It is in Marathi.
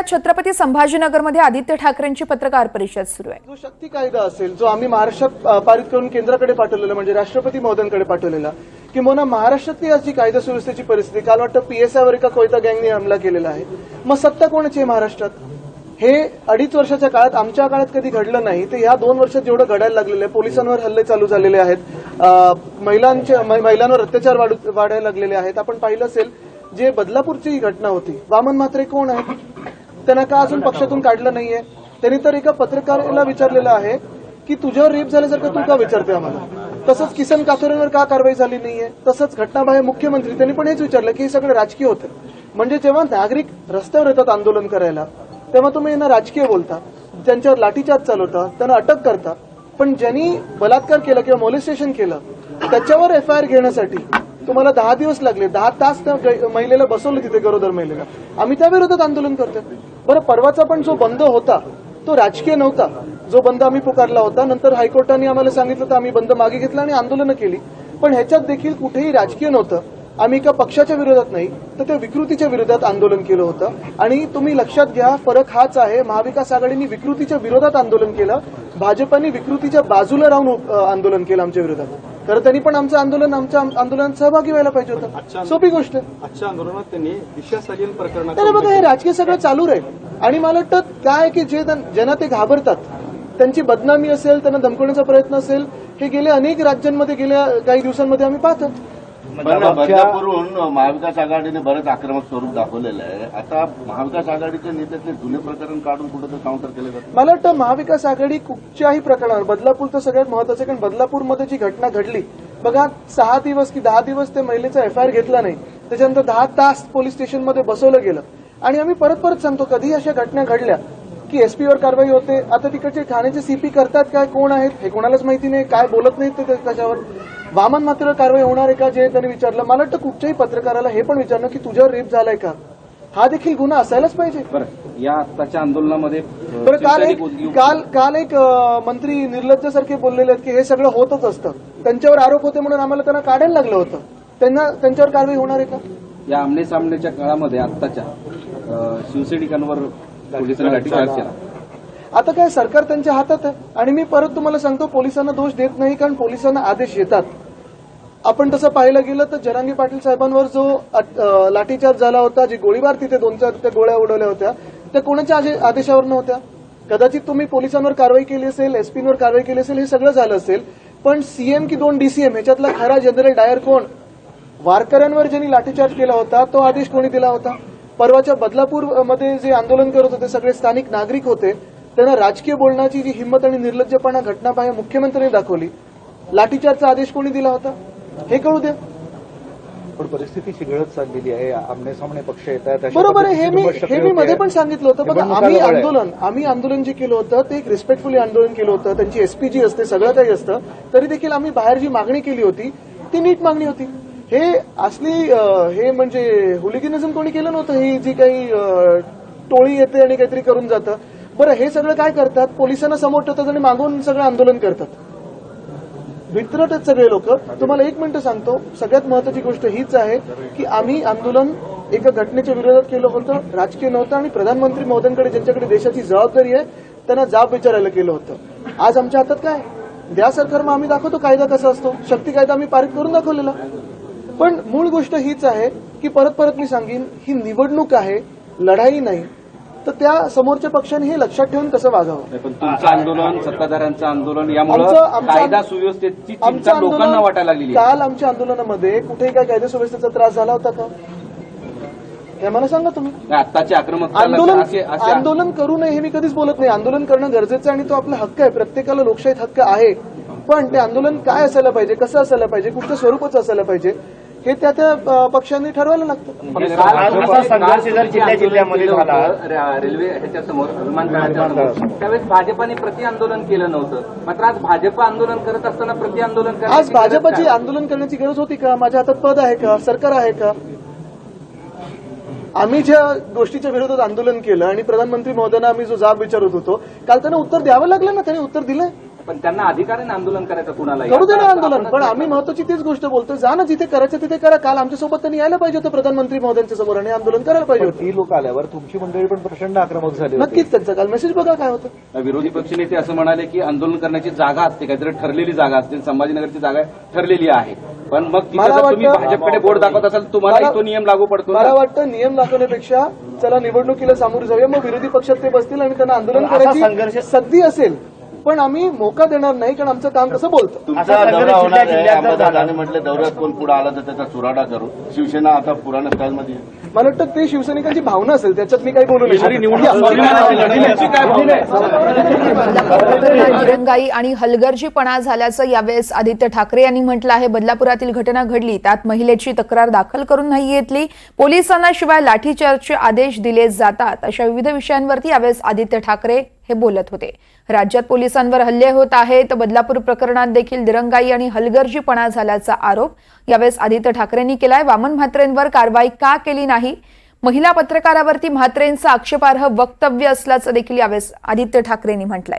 छत्रपती संभाजीनगरमध्ये आदित्य ठाकरेंची पत्रकार परिषद सुरू आहे। जो शक्ती कायदा असेल जो आम्ही महाराष्ट्रात पारित करून केंद्राकडे पाठवलेला म्हणजे राष्ट्रपती महोदयांकडे पाठवलेला किंवा महाराष्ट्रातली अशी कायदा सुव्यवस्थेची परिस्थिती काल वाटतं पीएसआयवर एका कोयता गँगने हमला केलेला आहे। मग सत्ता कोणाची आहे महाराष्ट्रात? हे 2.5 वर्षाच्या काळात आमच्या काळात कधी घडलं नाही ते या 2 वर्षात जेवढं घडायला लागलेलं आहे। पोलिसांवर हल्ले चालू झालेले आहेत, महिलांवर अत्याचार वाढायला लागलेले आहेत। आपण पाहिलं असेल जे बदलापूरची ही घटना होती, वामन म्हात्रे कोण आहेत? त्यांना का अजून पक्षातून काढलं नाहीये? त्यांनी तर एका पत्रकाराला विचारलेलं आहे की तुझ्यावर रेप झाल्यासारखं तू का विचारते आम्हाला? तसंच किसन काथोरेंवर का कारवाई झाली नाहीये? तसंच घटनाबाह्य मुख्यमंत्री त्यांनी पण हेच विचारलं की हे सगळं राजकीय होतं। म्हणजे जेव्हा नागरिक रस्त्यावर येतात आंदोलन करायला तेव्हा तुम्ही यांना राजकीय बोलता, त्यांच्यावर लाठीचार्ज चालवता, त्यांना अटक करता, पण ज्यांनी बलात्कार केला किंवा मोलेस्टेशन केलं त्याच्यावर एफआयआर घेण्यासाठी तुम्हाला 10 दिवस लागले, 10 तास त्या महिलेला बसवलं तिथे, गरोदर महिलेला। आम्ही त्या विरोधात आंदोलन करतोय। बरं, परवाचा पण जो बंद होता तो राजकीय नव्हता, जो बंद आम्ही पुकारला होता। नंतर हायकोर्टाने आम्हाला सांगितलं तर आम्ही बंद मागे घेतला आणि आंदोलनं केली, पण ह्याच्यात देखील कुठेही राजकीय नव्हतं। आम्ही एका पक्षाच्या विरोधात नाही तर त्या विकृतीच्या विरोधात आंदोलन केलं होतं। आणि तुम्ही लक्षात घ्या, फरक हाच आहे, महाविकास आघाडीने विकृतीच्या विरोधात आंदोलन केलं, भाजपाने विकृतीच्या बाजूला राहून आंदोलन केलं आमच्या विरोधात। तर त्यांनी पण आमच्या आंदोलनात सहभागी व्हायला पाहिजे होतं, सोपी गोष्ट आहे। आजच्या आंदोलनात त्यांनी दिशा स्थगन प्रकरणात तर बघा, हे राजकीय सगळं चालू राहील आणि मला वाटतं काय की जे ज्यांना ते घाबरतात त्यांची बदनामी असेल, त्यांना धमकवण्याचा प्रयत्न असेल, हे गेल्या अनेक राज्यांमध्ये गेल्या काही दिवसांमध्ये आम्ही पाहतो। बदलापूरहून महाविकास आघाडीने बरेच आक्रमक स्वरूप दाखवलेलं आहे। आता महाविकास आघाडीच्या नेत्यातले जुने प्रकरण काढून कुठं काउंटर केलं जातं? मला वाटतं महाविकास आघाडी कुठच्याही प्रकरणावर, बदलापूर तर सगळ्यात महत्वाचं, कारण बदलापूरमध्ये जी घटना घडली बघा, 6 दिवस की 10 दिवस त्या महिलेचा एफआयआर घेतला नाही, त्याच्यानंतर 10 तास पोलीस स्टेशनमध्ये बसवलं गेलं। आणि आम्ही परत परत सांगतो, कधी अशा घटना घडल्या की एसपीवर कारवाई होते, आता तिकडचे ठाण्याचे सीपी करतात काय, कोण आहेत हे कोणालाच माहिती नाही, काय बोलत नाहीत ते त्याच्यावर। वामन मात्र कारवाई होणार आहे का जे त्यांनी विचारलं, मला वाटतं कुठच्याही पत्रकाराला हे पण विचारणं की तुझ्यावर रेप झालाय का, हा देखील गुन्हा असायलाच पाहिजे। बरं, या आत्ताच्या आंदोलनामध्ये बरं, काल एक मंत्री निर्लज्जासारखे बोललेले आहेत की हे सगळं होतच असतं, त्यांच्यावर आरोप होते म्हणून आम्हाला त्यांना काढायला लागलं होतं, त्यांच्यावर कारवाई होणार आहे का? या आमने सामनेच्या काळामध्ये आत्ताच्या शिवसैनिकांवर पोलिसांनी लाठीचार्ज केला। आता काय, सरकार त्यांच्या हातात आहे। आणि मी परत तुम्हाला सांगतो, पोलिसांना दोष देत नाही, कारण पोलिसांना आदेश येतात। आपण तसं पाहायला गेलं तर जरांगे पाटील साहेबांवर जो लाठीचार्ज झाला होता, जी गोळीबार तिथे 2-4 गोळ्या उडवल्या होत्या, त्या कोणाच्या आदेशावर नव्हत्या? कदाचित तुम्ही पोलिसांवर कारवाई केली असेल, एसपींवर कारवाई केली असेल, हे सगळं झालं असेल, पण सीएम की 2 डीसीएम ह्याच्यातला खरा जनरल डायर कोण? वारकऱ्यांवर ज्यांनी लाठीचार्ज केला होता तो आदेश कोणी दिला होता? परवाच्या बदलापूरमध्ये जे आंदोलन करत होते सगळे स्थानिक नागरिक होते, त्यांना राजकीय बोलण्याची जी हिंमत आणि निर्लज्जपणा घटनाबाह्य मुख्यमंत्र्यांनी दाखवली, लाठीचार्जचा आदेश कोणी दिला होता हे कळू द्या। पण परिस्थिती चिघळत चाललेली आहे, आमने सामने पक्ष येत आहेत, बरोबर आहे। हे मी मध्ये पण सांगितलं होतं, बघा, आम्ही आंदोलन जे केलं होतं ते एक रिस्पेक्टफुली आंदोलन केलं होतं, त्यांची एसपी जी असते सगळं काही असतं, तरी देखील आम्ही बाहेर जी मागणी केली होती ती नीट मागणी होती। हे असली हे म्हणजे हुलिगिनिझम कोणी केलं नव्हतं, ही जी काही टोळी येते आणि काहीतरी करून जातं। बरं, हे सगळं काय करतात, पोलिसांना समोर ठेवतात आणि मागून सगळं आंदोलन करतात, वित्रट आहेत सगळे लोक। तुम्हाला 1 मिनिट सांगतो, सगळ्यात महत्वाची गोष्ट हीच आहे की आम्ही आंदोलन एका घटनेच्या विरोधात केलं होतं, राजकीय नव्हतं, आणि प्रधानमंत्री महोदयांकडे ज्यांच्याकडे देशाची जबाबदारी आहे त्यांना जाब विचारायला केलं होतं। आज आमच्या हातात काय द्या सरकार, मग आम्ही दाखवतो कायदा कसा असतो, शक्ती कायदा आम्ही पारित करून दाखवलेला। पण मूळ गोष्ट हीच आहे की परत मी सांगेन, ही निवडणूक आहे, लढाई नाही, तर त्या समोरच्या पक्षाने हे लक्षात ठेवून कसं वागावं। पण तुमचं आंदोलन, सत्ताधाऱ्यांचं आंदोलन, यामुळे कायदा सुव्यवस्थेची चिंता लोकांना वाटायला लागली। काल आमच्या आंदोलनामध्ये कुठेही काय कायदा सुव्यवस्थेचा त्रास झाला होता का? हे मला सांगा तुम्ही। आत्ताची आक्रमक आंदोलन करू नये हे मी कधीच बोलत नाही, आंदोलन करणं गरजेचं आहे आणि तो आपला हक्क आहे, प्रत्येकाला लोकशाहीत हक्क आहे। पण ते आंदोलन काय असायला पाहिजे, कसं असायला पाहिजे, कुठच्या स्वरूपाचं असायला पाहिजे, हे त्या पक्षांनी ठरवायला लागतं। जिल्ह्यामध्ये झाला रेल्वे ह्याच्यासमोर विमानतळाच्या त्यावेळेस भाजपाने प्रति आंदोलन केलं नव्हतं, मात्र आज भाजप आंदोलन करत असताना प्रति आंदोलन आज भाजपची आंदोलन करण्याची गरज होती का? माझ्या हातात पद आहे का? सरकार आहे का? आम्ही ज्या गोष्टीच्या विरोधात आंदोलन केलं आणि प्रधानमंत्री महोदयांना आम्ही जो जाब विचारत होतो, काल त्यांना उत्तर द्यावं लागलं ना, त्यांनी उत्तर दिलंय। पण त्यांना अधिकार आहे ना आंदोलन करायचं कुणाला करू दे ना आंदोलन, पण आम्ही महत्वाची तीच गोष्ट बोलतो, जा ना जिथे करायचं तिथे करा. काल आमच्यासोबत त्यांनी यायला पाहिजे होतं प्रधानमंत्री महोदयांच्या समोर आणि आंदोलन करायला पाहिजे पण होतं. ती लोक आल्यावर तुमची मंडळी पण प्रचंड आक्रमक झाली होती. नक्कीच त्यांचा काल मेसेज बघा काय होतं. विरोधी पक्षनेते असं म्हणाले की आंदोलन करण्याची जागा असते, काहीतरी ठरलेली जागा असते, संभाजीनगरची जागा ठरलेली आहे, पण मग तिथे मला जर तुम्ही वाटतं- भाजपकडे बोट दाखवत असाल तुम्हाला तो नियम लागू पडतो ना? मला वाटतं नियम दाखवण्यापेक्षा चला निवडणुकीला सामोरे जाऊया, मग विरोधी पक्षात ते बसतील आणि त्यांना आंदोलन करायची संधी असेल, पण आम्ही मोका देणार नाही, कारण आमचं काम कसं बोलतं. तुमचा दौरा होणार आहे, अंबादासाने म्हटलं दौऱ्यात कोण पुढे आला तर त्याचा चुराडा करू. शिवसेना आता पुराण्या स्टाईलमध्ये मला वाटतं ते शिवसैनिकांची भावना असेल, त्याच्यात मी काही बोलू येणारी नाही. निवडणूक स्वाभिमानाची लढण्याची काय भावना आहे? बदलापूर प्रकरणात दिरंगाई आणि हलगर्जीपणा झाल्याचं यावेळेस आदित्य ठाकरे यांनी म्हटलं आहे. बदलापुरातील घटना घडली, त्यात महिलेची तक्रार दाखल करून नाही घेतली, पोलिसांना शिवाय लाठीचार्जचे आदेश दिले जातात, अशा विविध विषयांवरती यावेळेस आदित्य ठाकरे हे बोलत होते. राज्यात पोलिसांवर हल्ले होत आहेत. बदलापूर प्रकरणात देखील दिरंगाई आणि हलगर्जीपणा झाल्याचा आरोप यावेळेस आदित्य ठाकरेंनी केलाय. वामन म्हात्रेंवर कारवाई का केली नाही, महिला पत्रकारावरती म्हात्रेंचं आक्षेपार्ह वक्तव्य असल्याचं देखील यावेळेस आदित्य ठाकरेंनी म्हटलंय.